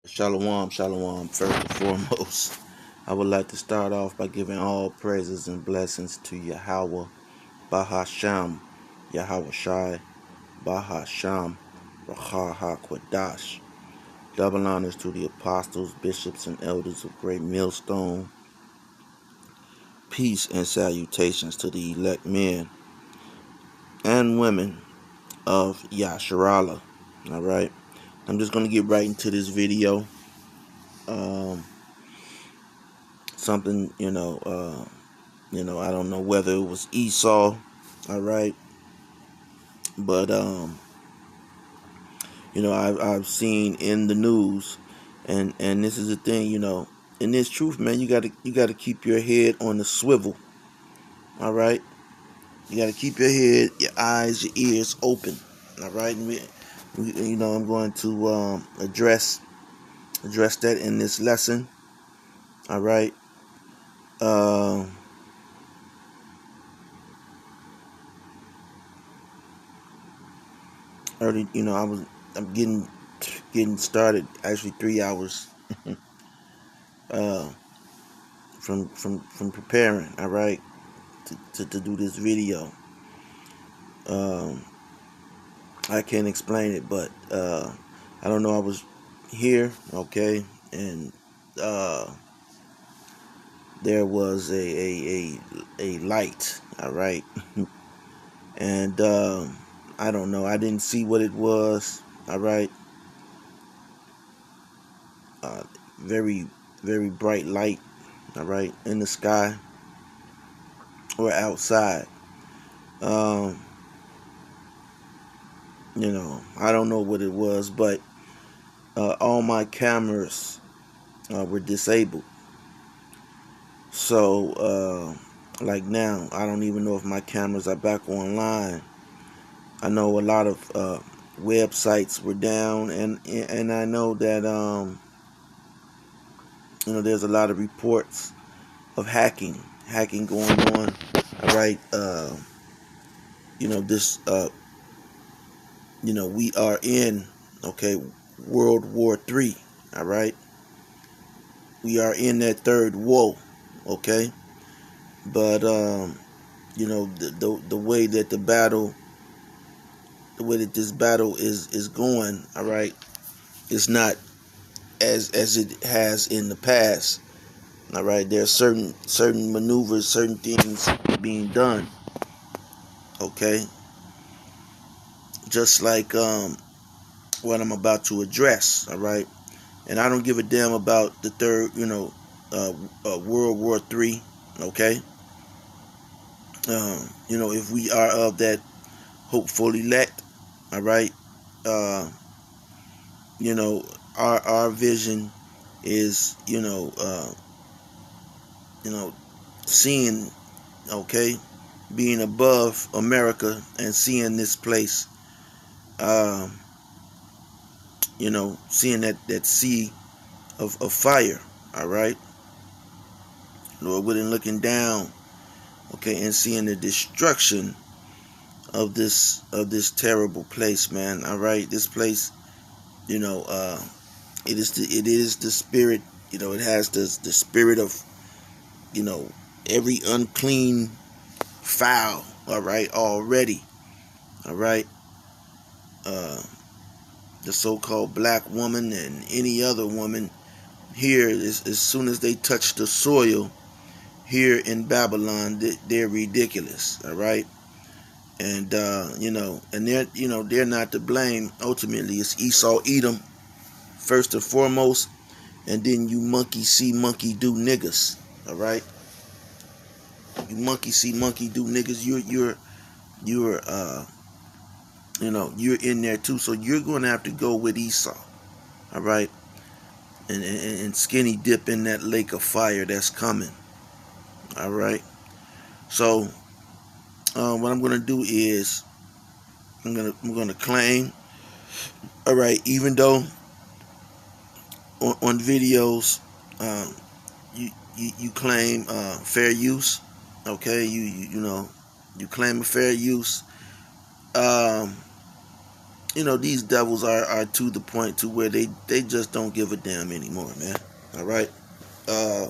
Shalom, shalom. First and foremost, I would like to start off by giving all praises and blessings to Yahweh, Bahasham, Yahweh Shai, Bahasham, Raha HaKwadash. Double honors to the apostles, bishops, and elders of Great Millstone. Peace and salutations to the elect men and women of Yasharala. All right, I'm just gonna get right into this video. Something, I don't know whether it was Esau, all right, but I've seen in the news, and this is the thing, in this truth, man, you gotta keep your head on the swivel, all right. You gotta keep your head, your eyes, your ears open, all right. I'm going to address that in this lesson, all right. Um, Early, I'm getting started actually 3 hours uh, from preparing. All right, to do this video. Um, I can't explain it, but I don't know. I was here, okay, and there was a light. All right, and I don't know. I didn't see what it was. All right, uh, very very bright light. All right, in the sky or outside. Um, I don't know what it was, but all my cameras were disabled. So, like now, I don't even know if my cameras are back online. I know a lot of websites were down, and I know that there's a lot of reports of hacking going on. All right, this we are in, okay, World War III. All right, we are in that third war, okay. But the way that the way that this battle is going, all right, it's not as it has in the past. All right, there are certain maneuvers, certain things being done, okay, just like what I'm about to address, all right. And I don't give a damn about the third, World War III, okay. If we are of that hopeful elect, all right. Uh, our vision is, seeing, okay, being above America and seeing this place, um, seeing that sea of fire, all right. Lord willing, looking down, okay, and seeing the destruction of this terrible place, man. All right, this place, it is the spirit. It has the spirit of every unclean foul. All right, already. All right, uh, the so-called black woman and any other woman here, as soon as they touch the soil here in Babylon, they're ridiculous. All right. And and they're not to blame. Ultimately, it's Esau Edom first and foremost, and then you monkey see, monkey do niggas. All right, you monkey see, monkey do niggas. You're you're in there too. So you're going to have to go with Esau. All right, and skinny dip in that lake of fire that's coming. All right. So what I'm going to do is I'm gonna claim. All right, even though on videos, um, you claim fair use. Okay, you claim a fair use. Um, these devils are to the point to where they just don't give a damn anymore, man. All right. Uh,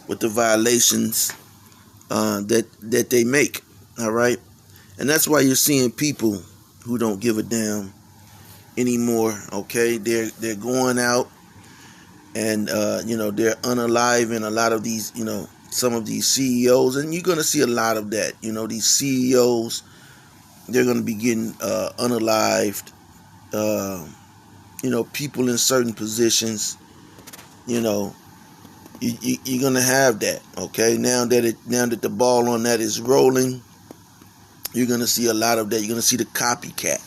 with the violations that they make. All right. And that's why you're seeing people who don't give a damn anymore. Okay. They're going out and they're unaliving a lot of these, some of these CEOs, and you're going to see a lot of that. These CEOs, they're going to be getting unalived. People in certain positions, you're going to have that. Okay, now that the ball on that is rolling, you're going to see a lot of that. You're going to see the copycat.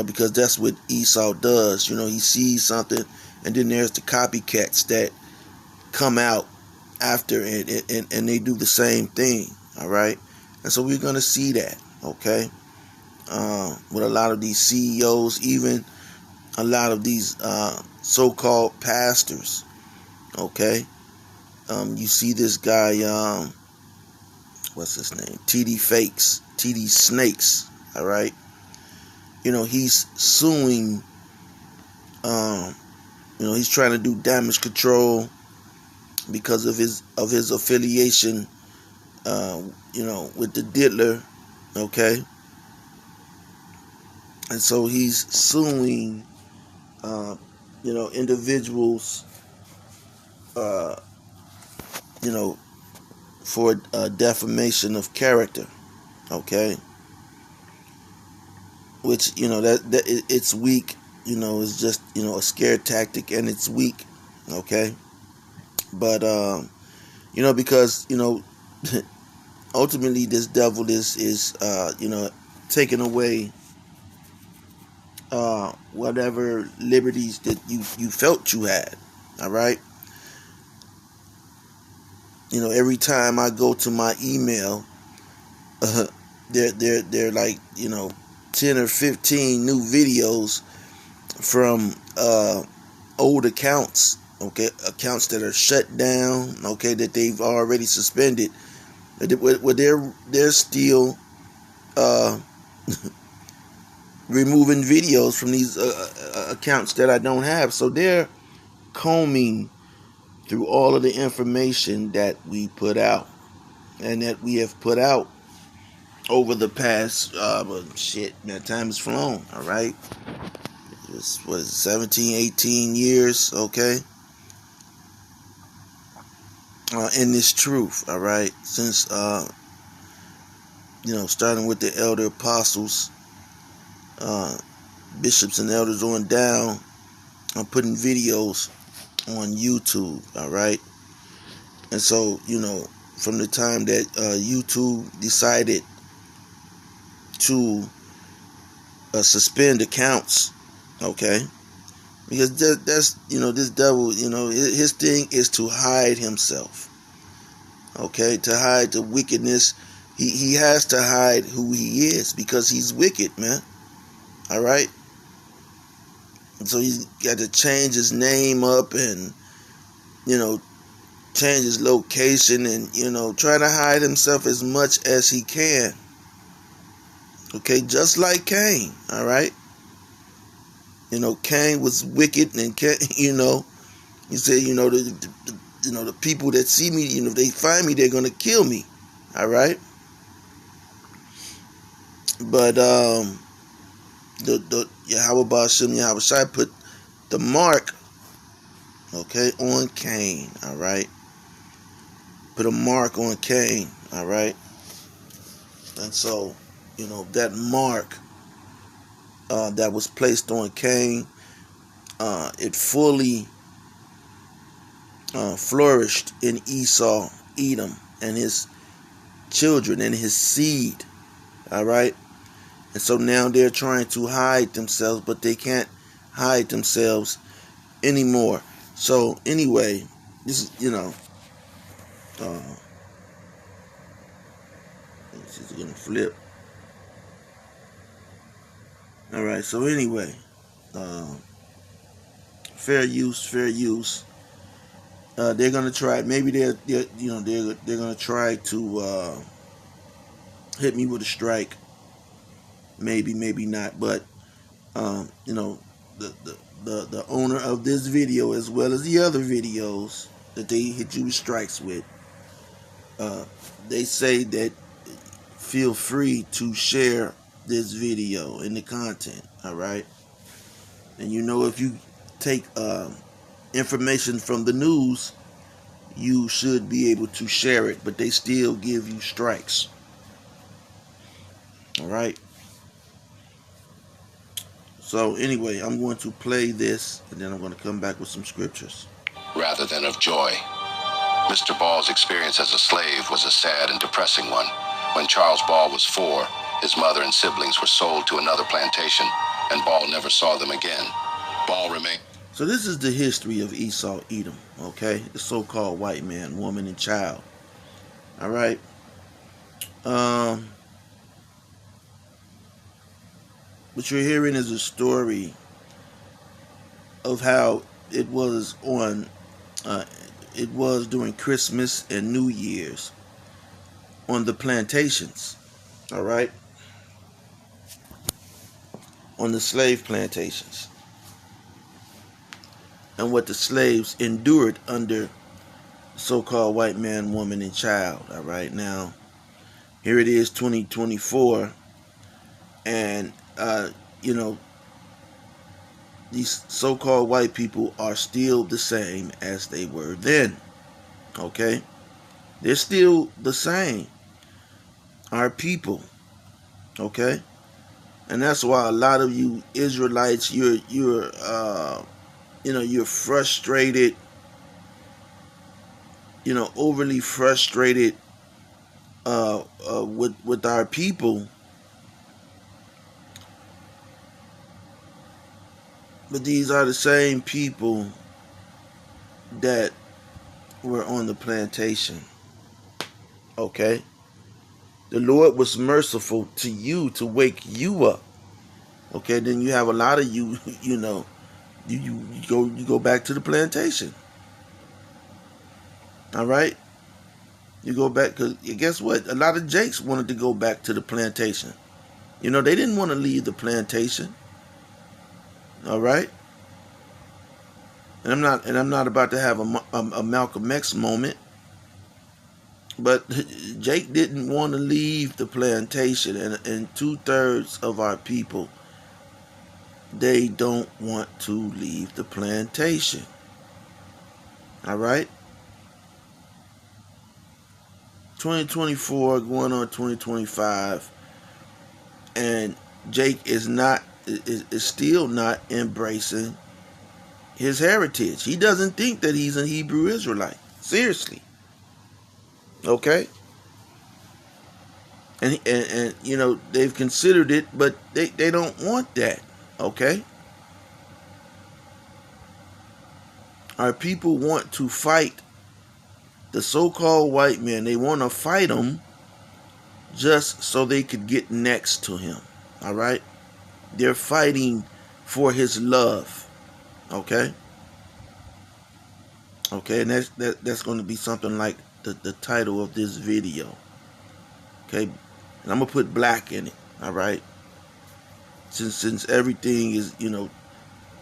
Because that's what Esau does. He sees something, and then there's the copycats that come out after it, and they do the same thing. All right, and so we're going to see that. Okay, with a lot of these CEOs, even a lot of these so-called pastors. Okay, you see this guy, what's his name? TD Snakes. All right. He's suing. He's trying to do damage control because of his affiliation, with the diddler. Okay, and so he's suing, individuals, for defamation of character. Okay. Which that it's weak, it's just a scare tactic, and it's weak. Okay, but because ultimately this devil is taking away whatever liberties that you felt you had. All right. Every time I go to my email, they're like 10 or 15 new videos from old accounts, okay, accounts that are shut down, okay, that they've already suspended. They're still removing videos from these accounts that I don't have. So they're combing through all of the information that we put out and that we have put out over the past, man, time has flown. All right, it's 17, 18 years, okay, in this truth. All right, since starting with the elder apostles, bishops and elders on down, I'm putting videos on YouTube. All right, and so from the time that YouTube decided to suspend accounts, okay, because that's this devil, his thing is to hide himself, okay, to hide the wickedness. He has to hide who he is because he's wicked, man. All right, and so he's got to change his name up and change his location and try to hide himself as much as he can. Okay, just like Cain. All right. Cain was wicked, and Cain, he said, the people that see me, if they find me, they're gonna kill me. All right. But the Yahweh Ba'ashem Yahweh Shai put the mark, okay, on Cain. All right. Put a mark on Cain. All right. And so, that mark that was placed on Cain, it fully flourished in Esau, Edom, and his children and his seed. All right. And so now they're trying to hide themselves, but they can't hide themselves anymore. So anyway, this is this is gonna flip. All right. So anyway, fair use. They're gonna try. Maybe they're gonna try to hit me with a strike. Maybe not. But You know, the owner of this video, as well as the other videos that they hit you with strikes with, they say that feel free to share this video and the content. All right, and you know, if you take information from the news, you should be able to share it, but they still give you strikes. All right. So anyway, I'm going to play this, and then I'm going to come back with some scriptures. Rather than of joy. Mr. Ball's experience as a slave was a sad and depressing one. When Charles Ball was 4, his mother and siblings were sold to another plantation, and Ball never saw them again. Ball remained. So this is the history of Esau, Edom, okay? The so-called white man, woman, and child. All right. What you're hearing is a story of how it was during Christmas and New Year's on the plantations. All right. On the slave plantations. And what the slaves endured under so-called white man, woman, and child. All right. Now, here it is, 2024. And, you know, these so-called white people are still the same as they were then. Okay? They're still the same. Our people. Okay? And that's why a lot of you Israelites, you're frustrated, overly frustrated with our people. But these are the same people that were on the plantation. Okay? The Lord was merciful to you to wake you up. Okay, then you have a lot of you, you go back to the plantation. All right? You go back, because guess what? A lot of Jakes wanted to go back to the plantation. They didn't want to leave the plantation. All right? And I'm not about to have a Malcolm X moment. But Jake didn't want to leave the plantation, and 2/3 of our people, they don't want to leave the plantation. All right? 2024 going on 2025, and Jake is still not embracing his heritage. He doesn't think that he's a Hebrew Israelite. Seriously. Okay? And they've considered it, but they don't want that. Okay? Our people want to fight the so-called white man. They want to fight him just so they could get next to him. All right? They're fighting for his love. Okay? Okay, and that's going to be something like the title of this video. Okay? And I'm going to put black in it. All right? Since everything is,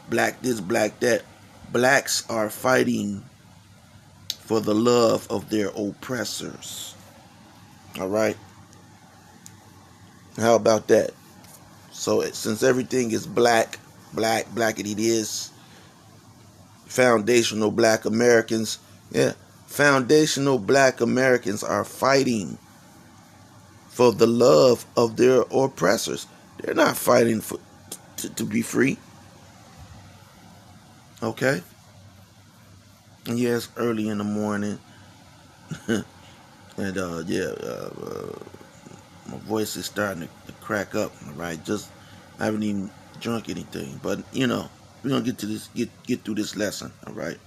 black this, black that, blacks are fighting for the love of their oppressors. All right? How about that? So since everything is black it is, foundational black Americans, foundational black Americans are fighting for the love of their oppressors. They're not fighting to be free. Okay? And yes, early in the morning. And my voice is starting to crack up, all right? I haven't even drunk anything. But, we're going to get through this lesson, all right?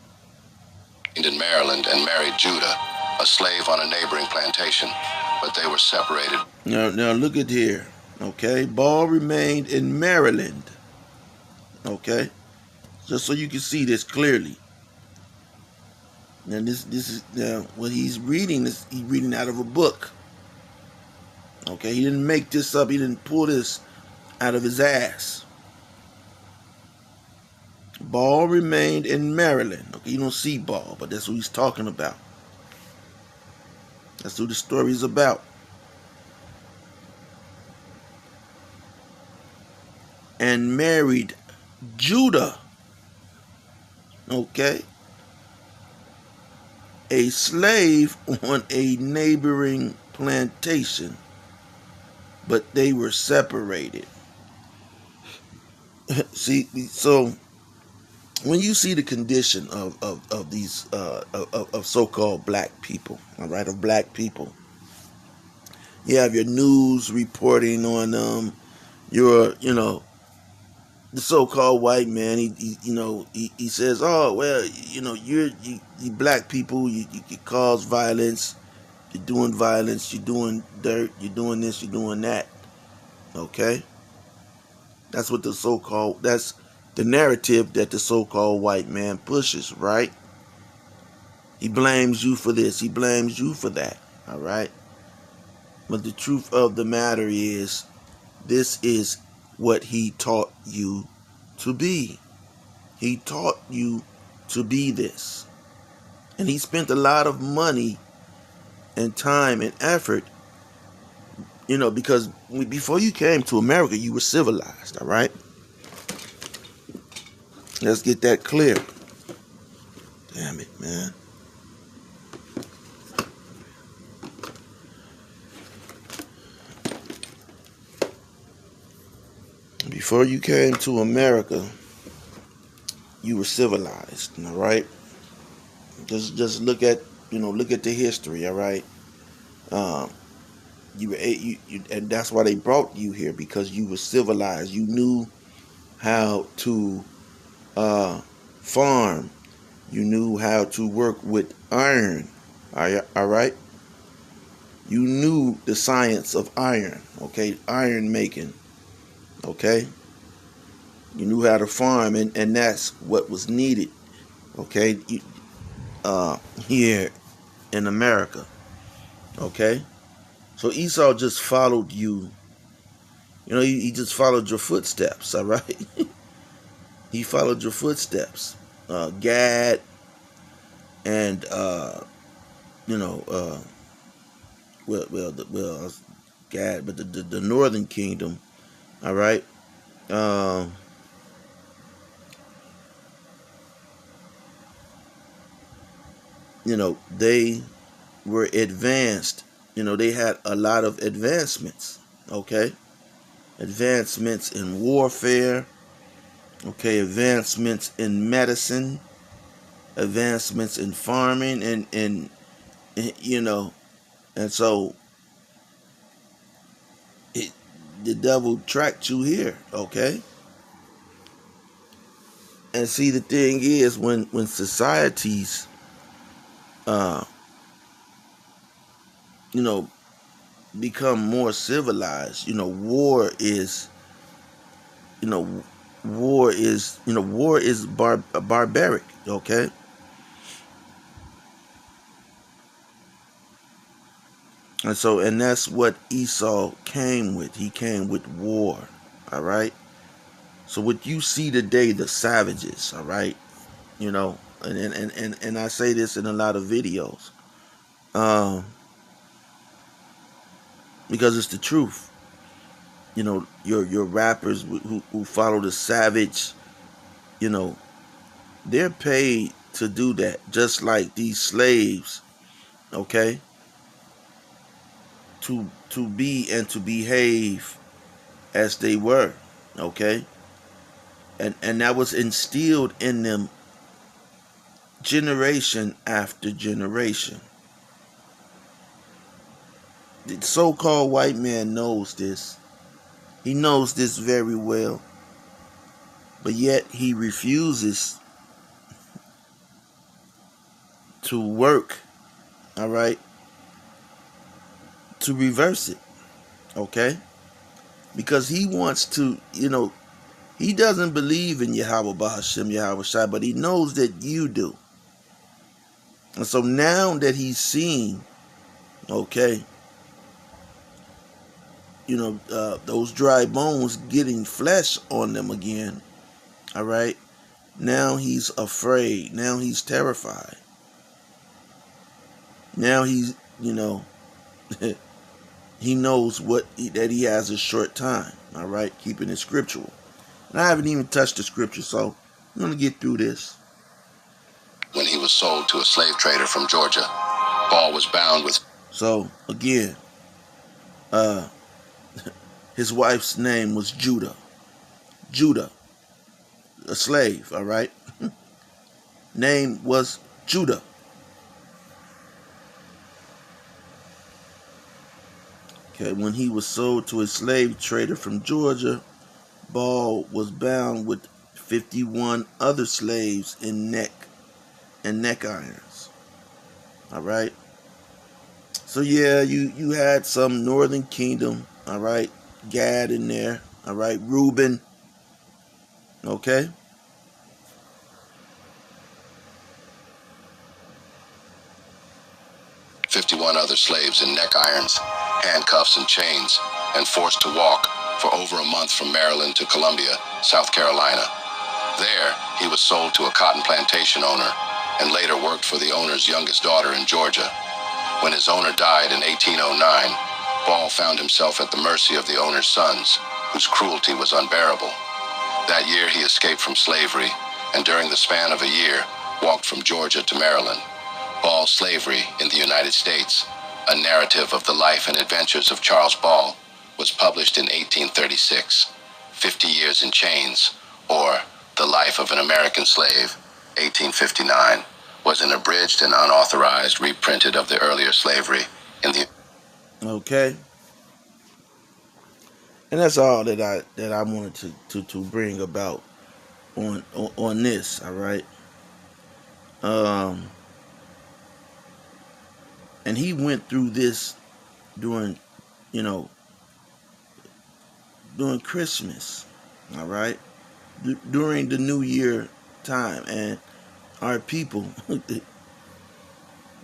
In Maryland and married Judah, a slave on a neighboring plantation, but they were separated. Now look at here, okay? Ball remained in Maryland, okay? Just so you can see this clearly. Now this is what he's reading. He's reading out of a book. Okay, he didn't make this up. He didn't pull this out of his ass. Ball remained in Maryland. Okay, you don't see Ball, but that's what he's talking about. That's what the story is about. And married Judah, okay, a slave on a neighboring plantation, but they were separated. See, so when you see the condition of these of so-called black people, all right, of black people, you have your news reporting on your the so-called white man. He says, oh well, you black people, you cause violence, you're doing violence, you're doing dirt, you're doing this, you're doing that. Okay, that's what that's the narrative that the so-called white man pushes, right? He blames you for this, he blames you for that, all right? But the truth of the matter is, this is what he taught you to be. He taught you to be this. And he spent a lot of money and time and effort, because before you came to America, you were civilized, all right? Let's get that clear. Damn it, man. Before you came to America, you were civilized, all right? Just look at the history, all right? And that's why they brought you here, because you were civilized. You knew how to farm. You knew how to work with iron, all right? You knew the science of iron, okay? Iron making, okay? You knew how to farm, and that's what was needed, okay? Here in America, okay? So Esau just followed you. He just followed your footsteps, all right? He followed your footsteps. Gad and Gad, but the northern kingdom, all right. They were advanced. They had a lot of advancements. Okay, advancements in warfare. Okay, advancements in medicine, advancements in farming, and and so the devil tracked you here. Okay, and see, the thing is, when societies become more civilized, war is barbaric, okay? And that's what Esau came with. He came with war, all right? So what you see today, the savages, all right? And I say this in a lot of videos, because it's the truth. Your rappers who follow the savage, they're paid to do that, just like these slaves, okay? To be and to behave as they were, okay? And that was instilled in them generation after generation. The so-called white man knows this. He knows this very well. But yet he refuses to work, all right, to reverse it, okay? Because he wants to, he doesn't believe in Yahweh Bahashem, Yahweh Shai, but he knows that you do. And so now that he's seen, okay, those dry bones getting flesh on them again, all right, Now he's afraid. Now he's terrified. Now he's, he knows that he has a short time. All right, keeping it scriptural. And I haven't even touched the scripture, so I'm going to get through this. When he was sold to a slave trader from Georgia, Paul was bound with... So, again, his wife's name was Judah. Judah, a slave, all right? Name was Judah. Okay, when he was sold to a slave trader from Georgia, Paul was bound with 51 other slaves in neck irons. All right. So yeah, you had some northern kingdom. All right, Gad in there. All right, Reuben. Okay. "51 other slaves in neck irons, handcuffs and chains, and forced to walk for over a month from Maryland to Columbia, South Carolina. There, he was sold to a cotton plantation owner and later worked for the owner's youngest daughter in Georgia. When his owner died in 1809, Paul found himself at the mercy of the owner's sons, whose cruelty was unbearable. That year, he escaped from slavery, and during the span of a year, walked from Georgia to Maryland. Ball's Slavery in the United States, a narrative of the life and adventures of Charles Ball, was published in 1836. 50 Years in Chains, or The Life of an American Slave, 1859, was an abridged and unauthorized reprinted of the earlier slavery in the... Okay. And that's all that I wanted to bring about on this, all right? And he went through this during Christmas, all right? During the New Year time, and our people,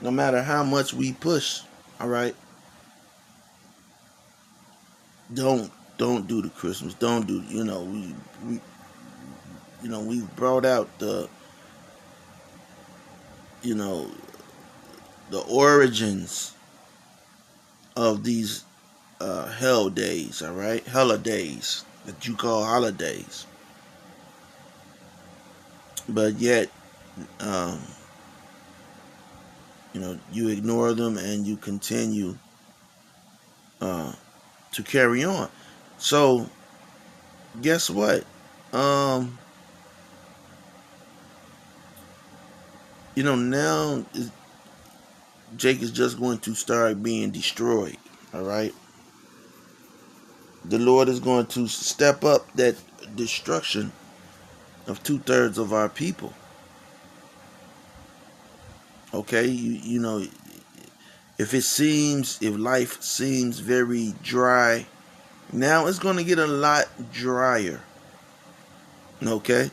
no matter how much we push, all right, don't do the Christmas. Don't do, we brought out the origins of these hell days, all right, holidays that you call holidays, but yet you ignore them and you continue to carry on. So guess what? Now Jake is just going to start being destroyed. All right. The Lord is going to step up that destruction of 2/3 of our people. Okay, if life seems very dry, now it's going to get a lot drier. Okay?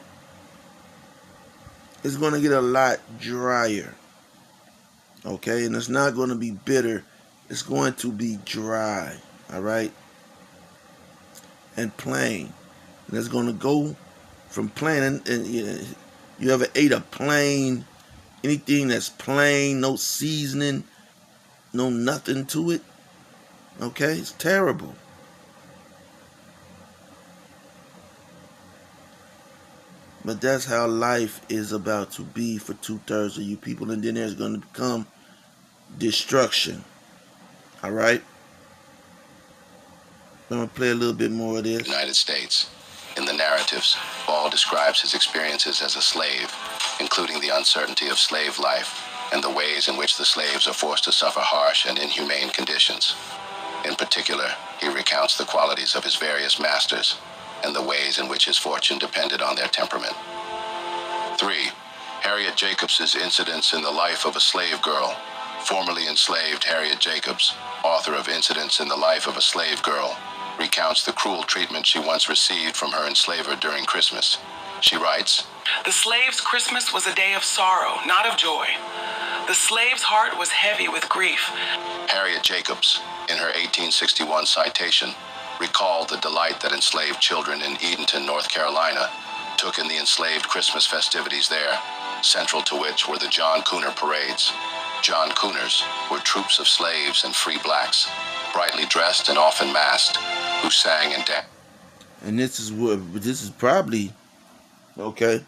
It's going to get a lot drier. Okay? And it's not going to be bitter. It's going to be dry. All right? And plain. And it's going to go from plain. And you ever ate a plain, anything that's plain, no seasoning, no nothing to it? Okay? It's terrible. But that's how life is about to be for 2/3 of you people. And then there's going to become destruction. All right? I'm going to play a little bit more of this. United States. In the narratives, Ball describes his experiences as a slave, including the uncertainty of slave life and the ways in which the slaves are forced to suffer harsh and inhumane conditions. In particular, he recounts the qualities of his various masters and the ways in which his fortune depended on their temperament. 3. Harriet Jacobs's incidents in the life of a slave girl. Formerly enslaved Harriet Jacobs, author of Incidents in the Life of a Slave Girl, recounts the cruel treatment she once received from her enslaver during Christmas. She writes, "The slave's Christmas was a day of sorrow, not of joy. The slave's heart was heavy with grief." Harriet Jacobs, in her 1861 citation, recalled the delight that enslaved children in Edenton, North Carolina, took in the enslaved Christmas festivities there, central to which were the John Cooner parades. John Cooners were troops of slaves and free blacks, brightly dressed and often masked, who sang and danced. And this is probably, okay,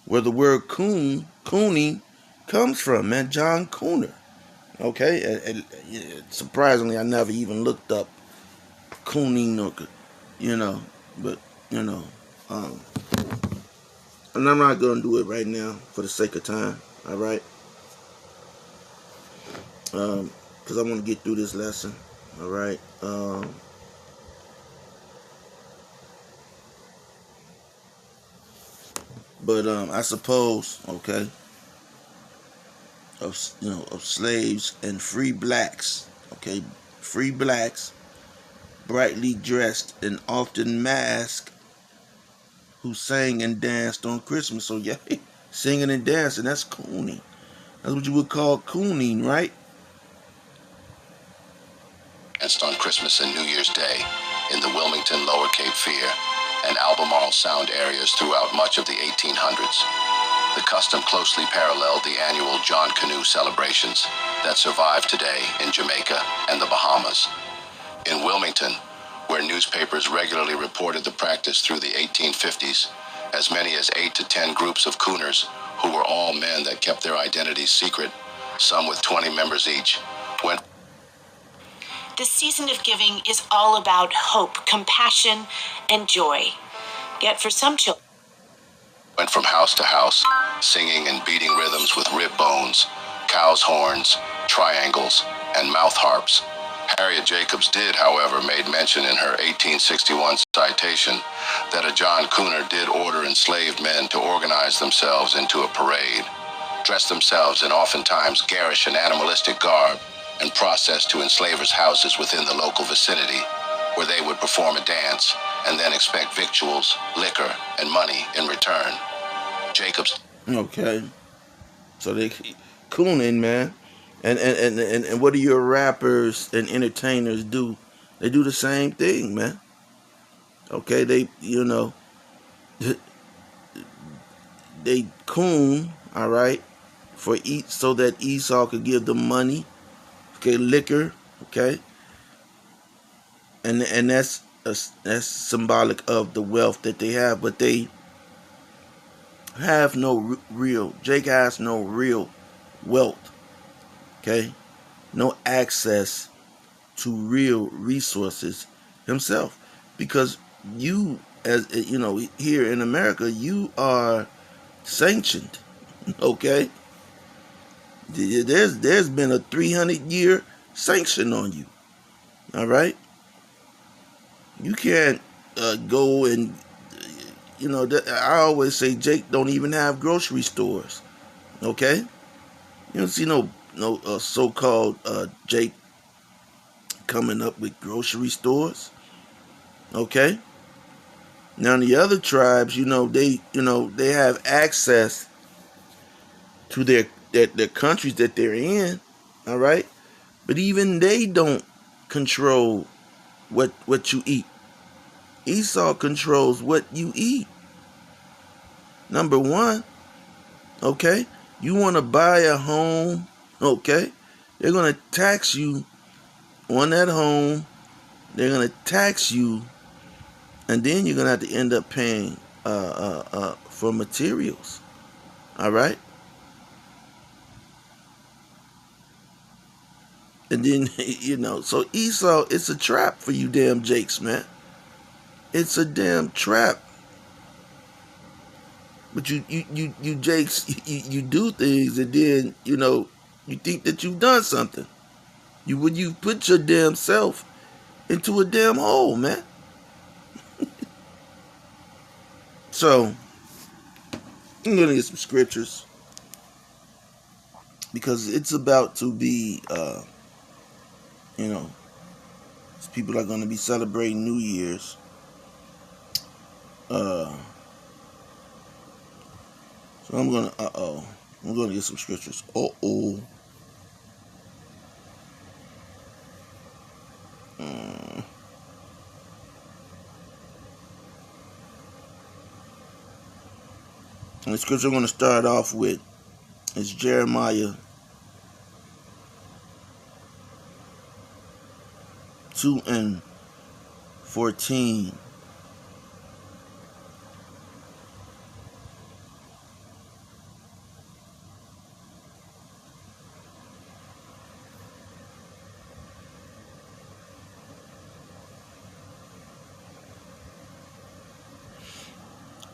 where the word cooning comes from, man. John Cooner. Okay, surprisingly, I never even looked up cooning, or, but you know, um, and I'm not gonna do it right now for the sake of time. All right, because I want to get through this lesson. All right. But I suppose, okay, of slaves and free blacks, okay, free blacks, brightly dressed and often masked, who sang and danced on Christmas. So yeah, singing and dancing, that's cooning. That's what you would call cooning, right? On Christmas and New Year's Day in the Wilmington, Lower Cape Fear, and Albemarle Sound areas throughout much of the 1800s. The custom closely paralleled the annual John Canoe celebrations that survive today in Jamaica and the Bahamas. In Wilmington, where newspapers regularly reported the practice through the 1850s, as many as 8 to 10 groups of cooners, who were all men that kept their identities secret, some with 20 members each, went. The season of giving is all about hope, compassion, and joy. Yet for some children, went from house to house, singing and beating rhythms with rib bones, cow's horns, triangles, and mouth harps. Harriet Jacobs did, however, made mention in her 1861 citation that a John Cooner did order enslaved men to organize themselves into a parade, dress themselves in oftentimes garish and animalistic garb, and process to enslavers' houses within the local vicinity, where they would perform a dance and then expect victuals, liquor, and money in return. Jacobs. Okay, so they cooning, man, and what do your rappers and entertainers do? They do the same thing, man. Okay, they coon, all right, for each so that Esau could give them money, okay, liquor, okay, and that's symbolic of the wealth that they have, but they have no real. Jake has no real wealth, okay, no access to real resources himself, because you, as here in America, you are sanctioned, okay. There's been a 300-year sanction on you. All right, you can't go and I always say Jake don't even have grocery stores. Okay, you don't see no so-called Jake coming up with grocery stores. Okay, now the other tribes, they have access to their countries that they're in. All right, but even they don't control what you eat. Esau controls what you eat. Number one, okay, you want to buy a home, okay, they're going to tax you on that home. They're going to tax you, and then you're going to have to end up paying for materials. All right, and then so Esau, it's a trap for you damn Jakes, man. It's a damn trap. But you Jakes, you do things, and then you think that you've done something. You put your damn self into a damn hole, man. So I'm gonna get some scriptures, because it's about to be people are gonna be celebrating New Year's. So I'm gonna get some scriptures. And the scripture I'm going to start off with is Jeremiah 2:14.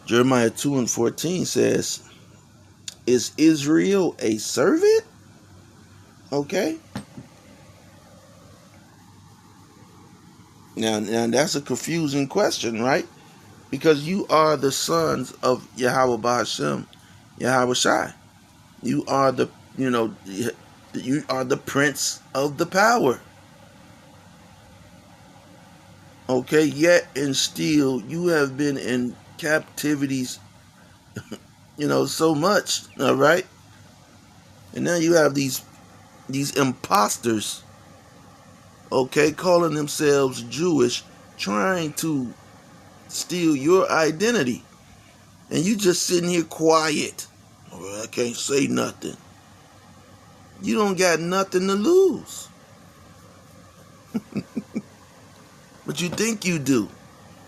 Jeremiah 2:14 says, "Is Israel a servant?" Okay. Now that's a confusing question, right? Because you are the sons of Yahweh Bahashem, Yahweh Shai. You are you are the prince of the power. Okay, yet and still you have been in captivities, so much, all right? And now you have these imposters, okay, calling themselves Jewish, trying to steal your identity. And you just sitting here quiet. Oh, I can't say nothing. You don't got nothing to lose. But you think you do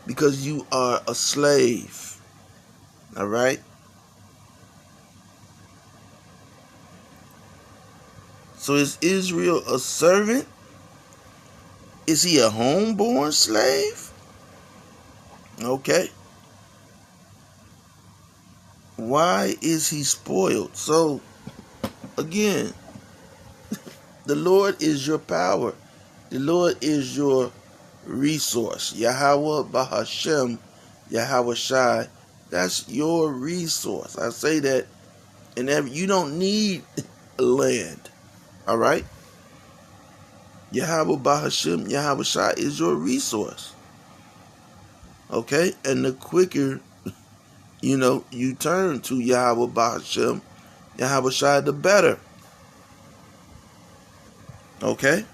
because you are a slave. All right? So is Israel a servant? Is he a homeborn slave? Okay. Why is he spoiled? So, again, the Lord is your power. The Lord is your resource. Yahweh Bahashem, Yahweh Shai. That's your resource. I say that in you don't need land. All right? Yahweh Bahashem, Yahweh Shai is your resource. Okay? And the quicker, you turn to Yahweh Bahashem, Yahweh Shai, the better. Okay?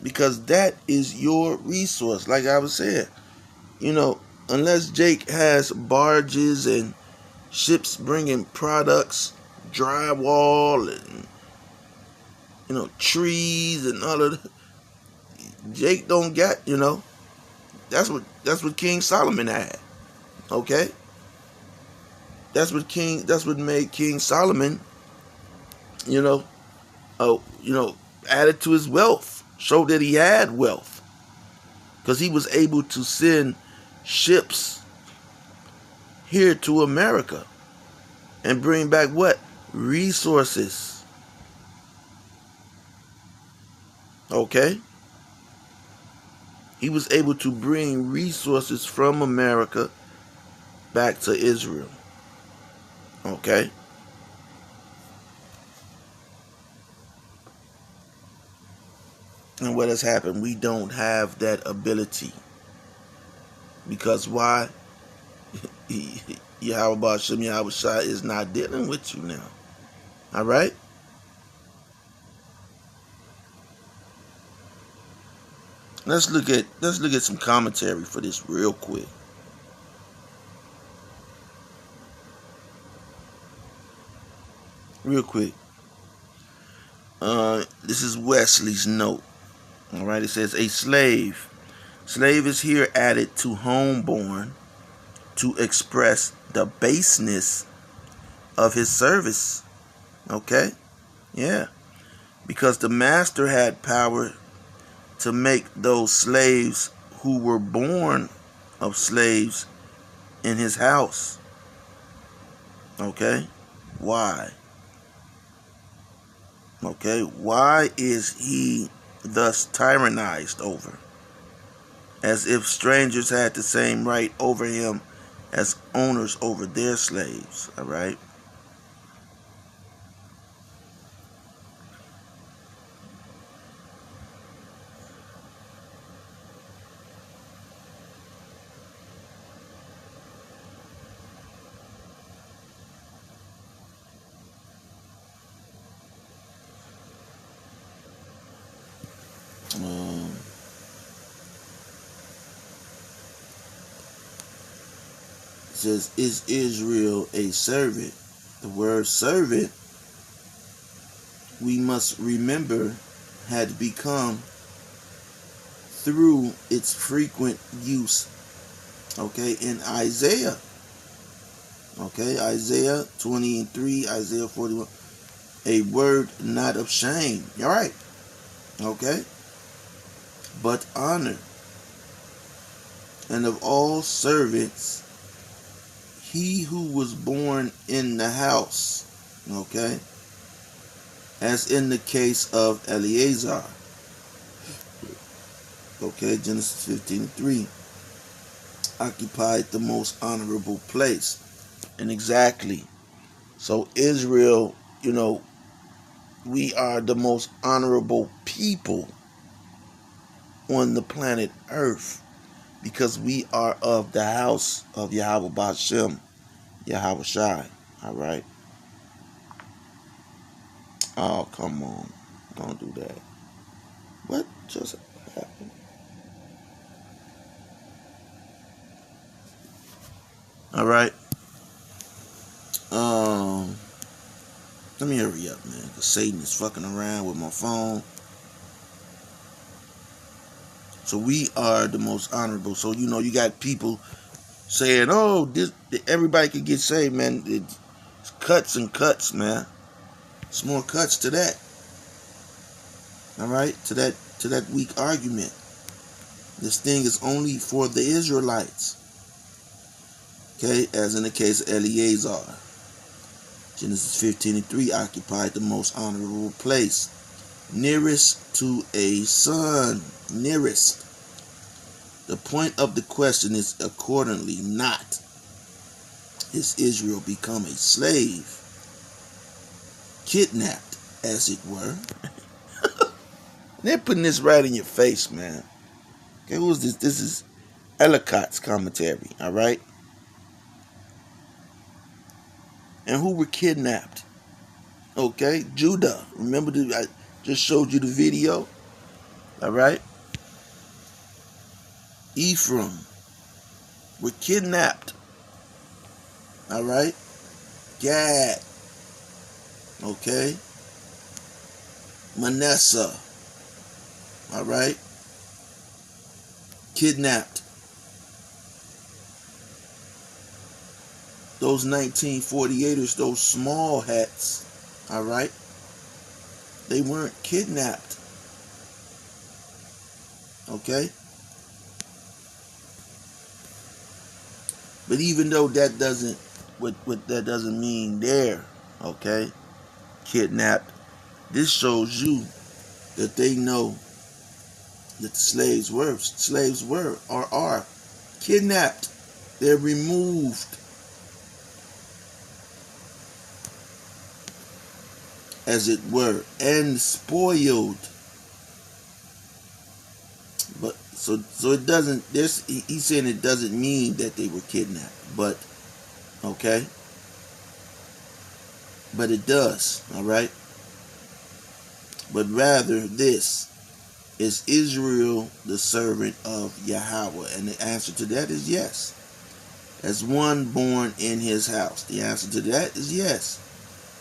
Because that is your resource. Like I was saying, unless Jake has barges and ships bringing products, drywall and trees and all of that, Jake don't get, that's what King Solomon had. Okay? That's what made King Solomon, you know, added to his wealth, showed that he had wealth. Because he was able to send ships here to America and bring back what? Resources. Okay? He was able to bring resources from America back to Israel. Okay? And what has happened? We don't have that ability. Because why? Yahweh Ba'ashem Yahweh Shai is not dealing with you now. Alright? Let's look at some commentary for this real quick. Real quick. This is Wesley's note. Alright, it says a slave. Slave is here added to homeborn to express the baseness of his service. Okay? Yeah. Because the master had power to make those slaves who were born of slaves in his house. Okay? Why? Okay? Why is he thus tyrannized over? As if strangers had the same right over him as owners over their slaves. Alright? says, is Israel a servant? The word servant, we must remember, had become through its frequent use, okay, in Isaiah. Okay, Isaiah 23, Isaiah 41. A word not of shame. All right. Okay. But honor. And of all servants, he who was born in the house. Okay. As in the case of Eleazar. Okay, Genesis 15:3. Occupied the most honorable place. And exactly. So Israel, we are the most honorable people on the planet Earth because we are of the house of Yahweh Bashem, Yahweh Shai. All right. Oh, come on. Don't do that. What just happened? All right. Let me hurry up, man, because Satan is fucking around with my phone. So we are the most honorable. So, you got people saying, oh, everybody could get saved, man. It's cuts and cuts, man. It's more cuts to that. All right? To that weak argument. This thing is only for the Israelites. Okay? As in the case of Eleazar. Genesis 15:3 occupied the most honorable place. Nearest to a son. Nearest. The point of the question is accordingly not, is Israel become a slave? Kidnapped, as it were. They're putting this right in your face, man. Okay, who's this? This is Ellicott's commentary, all right? And who were kidnapped? Okay, Judah. Remember, I just showed you the video, all right? Ephraim were kidnapped, all right? Gad, okay? Manasseh, all right? Kidnapped. Those 1948ers, those small hats, all right? They weren't kidnapped. Okay? But even though that doesn't, what that doesn't mean there, okay? Kidnapped. This shows you that they know that the slaves were or are kidnapped. They're removed. As it were, and spoiled. But so it doesn't, he's saying it doesn't mean that they were kidnapped, but okay, but it does, all right. But rather, this is Israel the servant of Yahweh, and the answer to that is yes. As one born in his house, the answer to that is yes.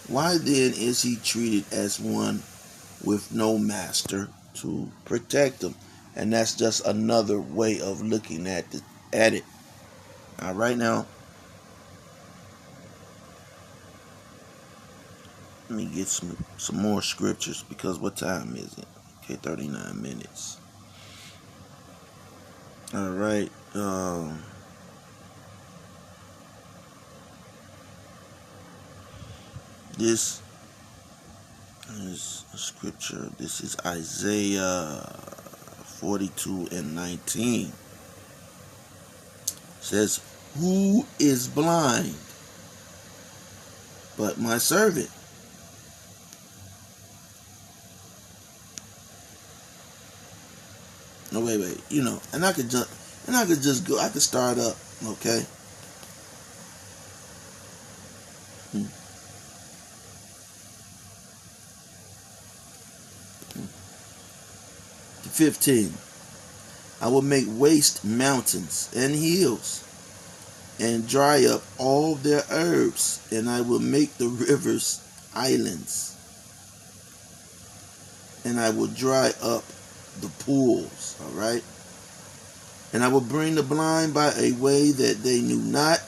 Why then is he treated as one with no master to protect him? And that's just another way of looking at it. All right, now, let me get some more scriptures, because what time is it? Okay, 39 minutes. All right. This is a scripture. This is Isaiah 42:19. It says, who is blind but my servant? No, wait. And I could just go. I could start up. Okay. 15. I will make waste mountains and hills, and dry up all their herbs, and I will make the rivers islands, and I will dry up the pools, all right? And I will bring the blind by a way that they knew not.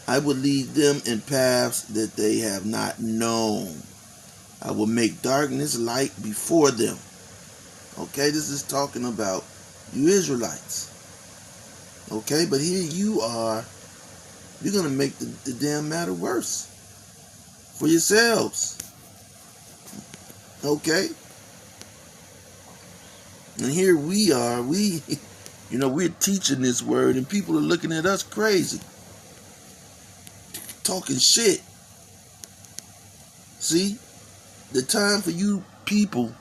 I will lead them in paths that they have not known. I will make darkness light before them. Okay, this is talking about you Israelites. Okay, but here you are, you're going to make the damn matter worse for yourselves. Okay? And here we are, we're teaching this word and people are looking at us crazy. Talking shit. See? The time for you people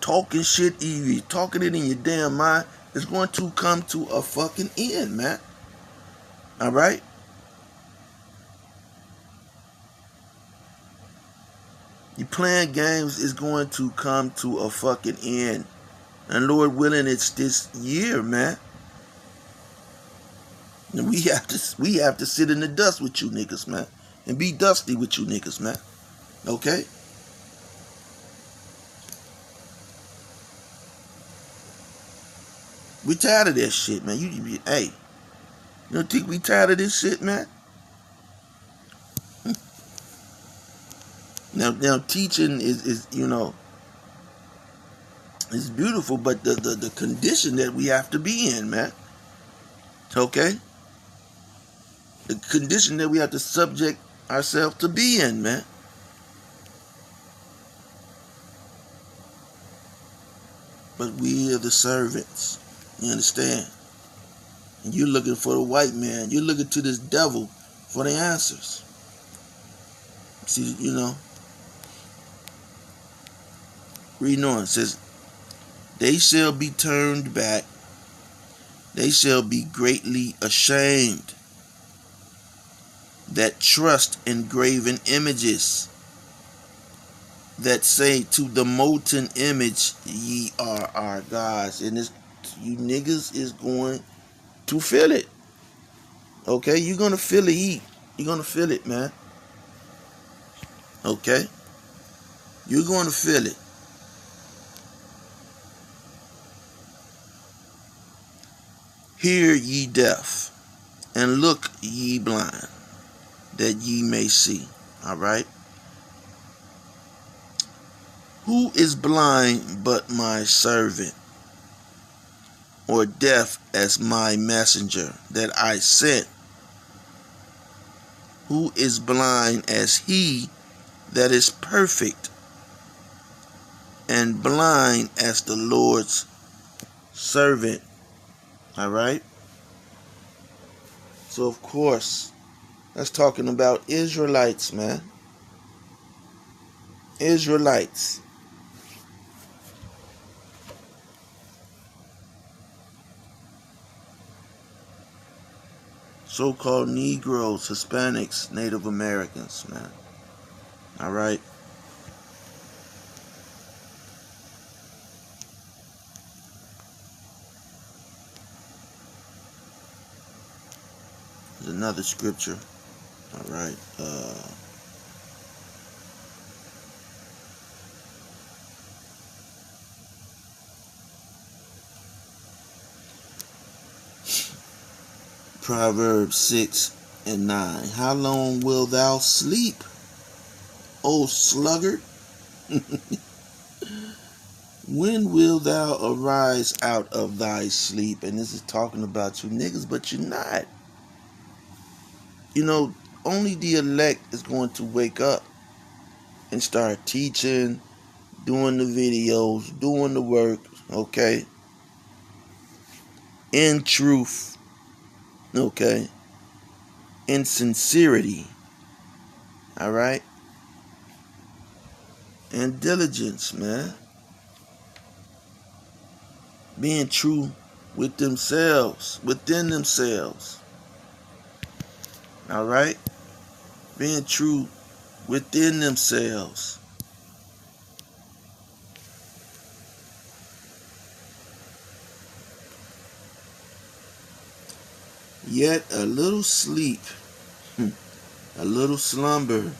talking shit, you're talking it in your damn mind, is going to come to a fucking end, man. Alright? You playing games is going to come to a fucking end. And Lord willing, it's this year, man. And we have to sit in the dust with you niggas, man. And be dusty with you niggas, man. Okay? We tired of that shit, man. Hey, you don't think we tired of this shit, man? Now teaching is it's beautiful, but the condition that we have to be in, man. Okay? The condition that we have to subject ourselves to be in, man. But we are the servants. You understand? And you're looking for the white man. You're looking to this devil for the answers. See, reading on, it says, they shall be turned back. They shall be greatly ashamed that trust in graven images, that say to the molten image, ye are our gods. And this, you niggas is going to feel it. Okay? You're going to feel the heat. You're going to feel it, man. Okay? You're going to feel it. Hear ye deaf, and look ye blind, that ye may see. Alright? Who is blind but my servant, or deaf as my messenger that I sent? Who is blind as he that is perfect, and blind as the Lord's servant? Alright? So of course, that's talking about Israelites, man. Israelites. So-called Negroes, Hispanics, Native Americans, man. Alright? There's another scripture. Alright. Proverbs 6 and 9. How long wilt thou sleep, O sluggard? When will thou arise out of thy sleep? And this is talking about you niggas, but you're not. Only the elect is going to wake up and start teaching, doing the videos, doing the work, okay? In truth, okay? In sincerity, all right? And diligence, man. Being true with themselves, within themselves, all right? Being true within themselves. Yet a little sleep, a little slumber,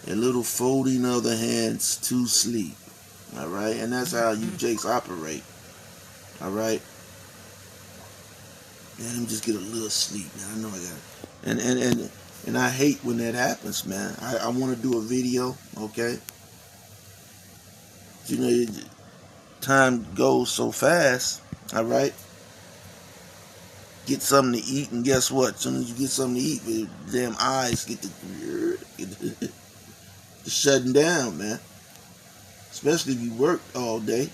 a little folding of the hands to sleep. All right, and that's how you Jakes operate. All right. Man, let me just get a little sleep, man. I know I got it. And I hate when that happens, man. I want to do a video, okay? You know, time goes so fast. All right. Get something to eat, and guess what? As soon as you get something to eat, your damn eyes get to shutting down, man. Especially if you work all day.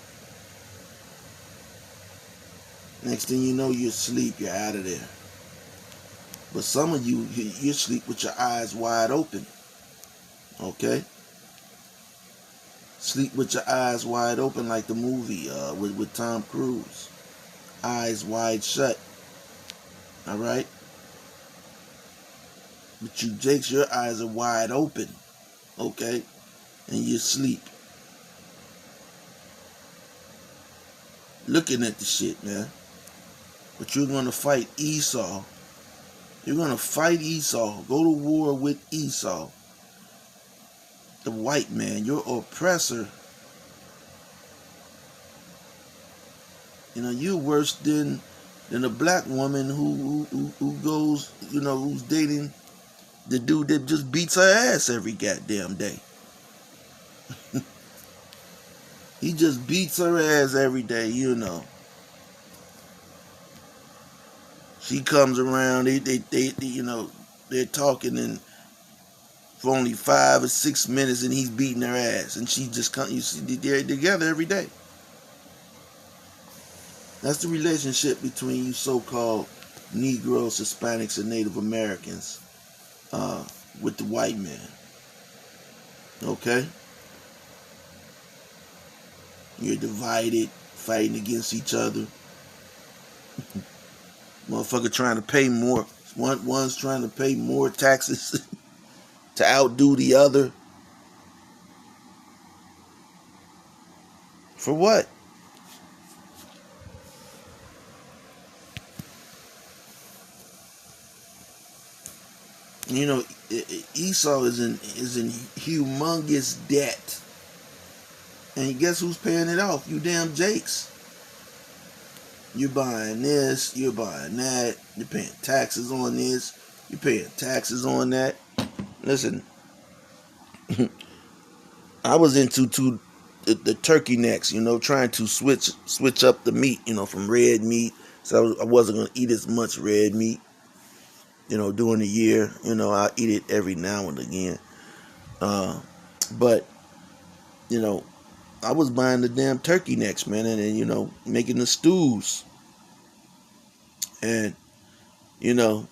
Next thing you know, you're asleep. You're out of there. But some of you sleep with your eyes wide open. Okay? Sleep with your eyes wide open like the movie with Tom Cruise. Eyes wide shut. Alright? But you Jakes, your eyes are wide open. Okay? And you sleep. Looking at the shit, man. But you're going to fight Esau. You're going to fight Esau. Go to war with Esau. The white man, your oppressor. You know, you're worse than a black woman who goes, you know, who's dating the dude that just beats her ass every goddamn day. He just beats her ass every day, you know. She comes around, they you know, they're talking and for only 5 or 6 minutes and he's beating her ass. And she just comes, you see, they're together every day. That's the relationship between you so-called Negroes, Hispanics, and Native Americans with the white man. Okay? You're divided, fighting against each other. Motherfucker trying to pay more. One's trying to pay more taxes to outdo the other. For what? You know, Esau is in humongous debt. And guess who's paying it off? You damn Jakes. You're buying this, you're buying that, you're paying taxes on this, you're paying taxes on that. Listen, I was into the turkey necks, you know, trying to switch up the meat, you know, from red meat. So I wasn't going to eat as much red meat, you know, during the year. You know, I eat it every now and again. But, you know, I was buying the damn turkey necks, man, and you know, making the stews. And, you know,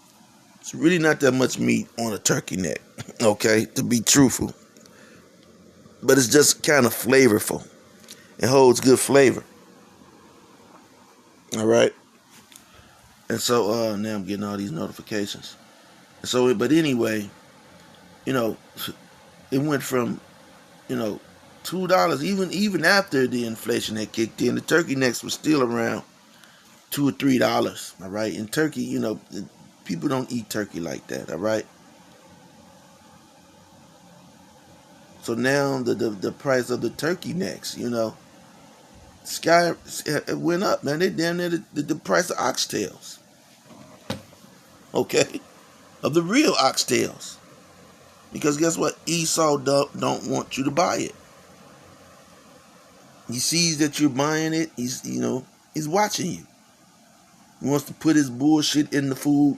it's really not that much meat on a turkey neck, okay, to be truthful. But it's just kind of flavorful. It holds good flavor. All right. And so now I'm getting all these notifications. So, but anyway, you know, it went from, you know, $2 even after the inflation had kicked in. The turkey necks was still around $2 or $3. All right. In turkey, you know, people don't eat turkey like that. All right. So now the price of the turkey necks, you know, it went up, man. They damn near the price of oxtails. Okay, of the real oxtails. Because guess what? Esau don't want you to buy it. He sees that you're buying it. He's watching you. He wants to put his bullshit in the food.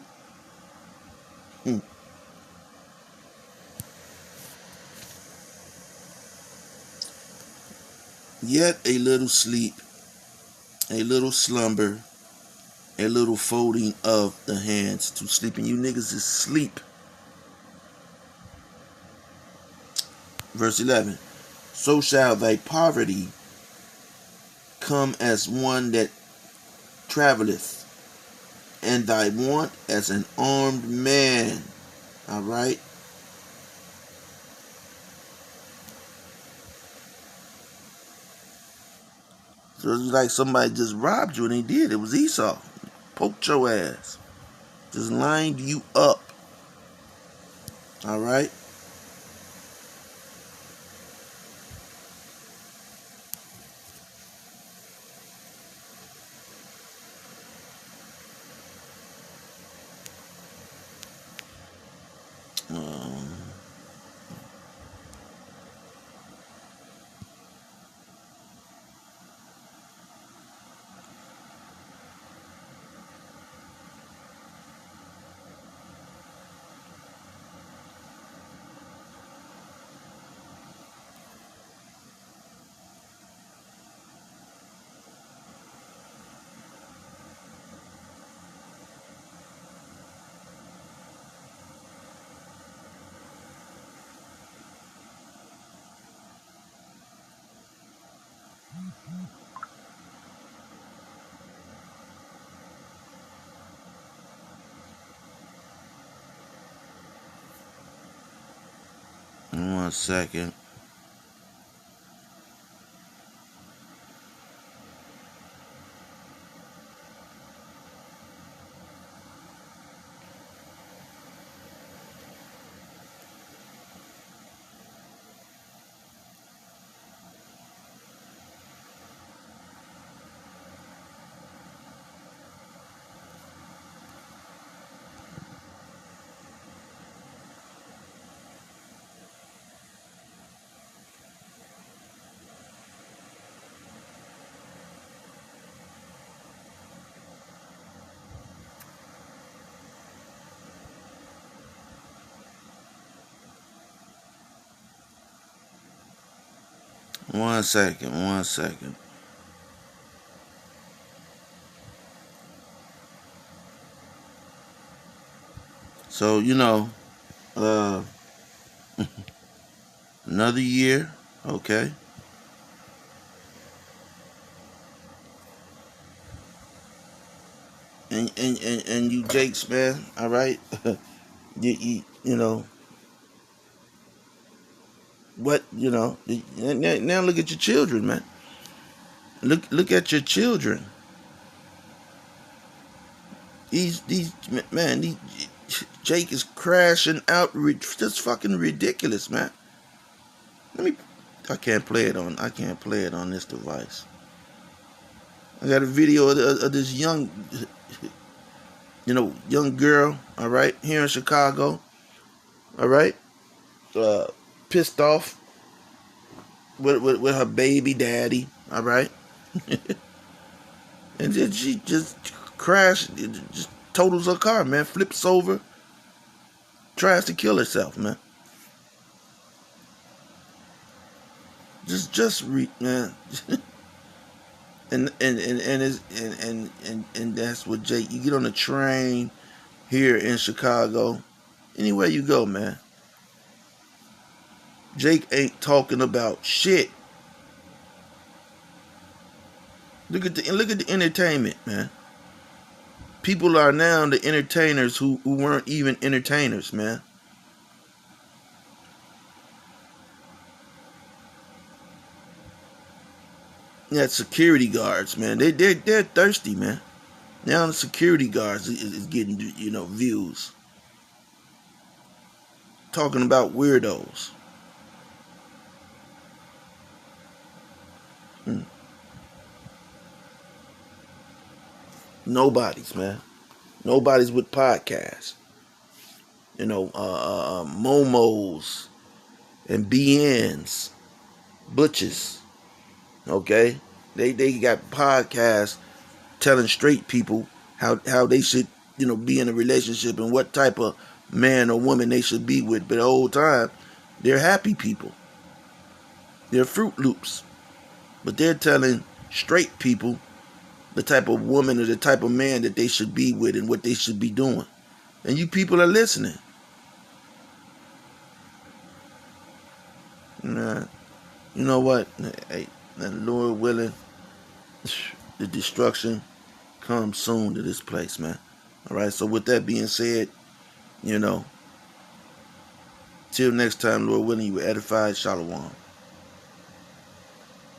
Yet a little sleep, a little slumber, a little folding of the hands to sleep. And you niggas is sleep. Verse 11. So shall thy poverty come as one that traveleth, and thy want as an armed man. All right. So it's like somebody just robbed you, and they did. It was Esau. Poked your ass. Just lined you up. All right. Um, 1 second. One second. So, uh, another year, okay. And you Jakes, man, all right. You know what? Now look at your children, man. Look at your children. These man, Jake is crashing out. Just fucking ridiculous, man. I can't play it on this device. I got a video of this young girl, all right, here in Chicago, all right, pissed off with her baby daddy, all right, and then she just crashed, just totals her car, man, flips over, tries to kill herself, man. Man. and that's what Jake. You get on a train here in Chicago, anywhere you go, man. Jake ain't talking about shit. Look at the entertainment, man. People are now the entertainers who weren't even entertainers, man. You got security guards, man. They're thirsty, man. Now the security guards is getting views. Talking about weirdos. Nobody's, man. Nobody's with podcasts. Momos and BNs, butches. Okay, they got podcasts telling straight people how they should be in a relationship and what type of man or woman they should be with. But the whole time, they're happy people. They're Fruit Loops, but they're telling straight people the type of woman or the type of man that they should be with and what they should be doing. And you people are listening. Nah, you know what? Hey, Lord willing, the destruction comes soon to this place, man. All right. So with that being said, till next time, Lord willing, you were edified. Shalom.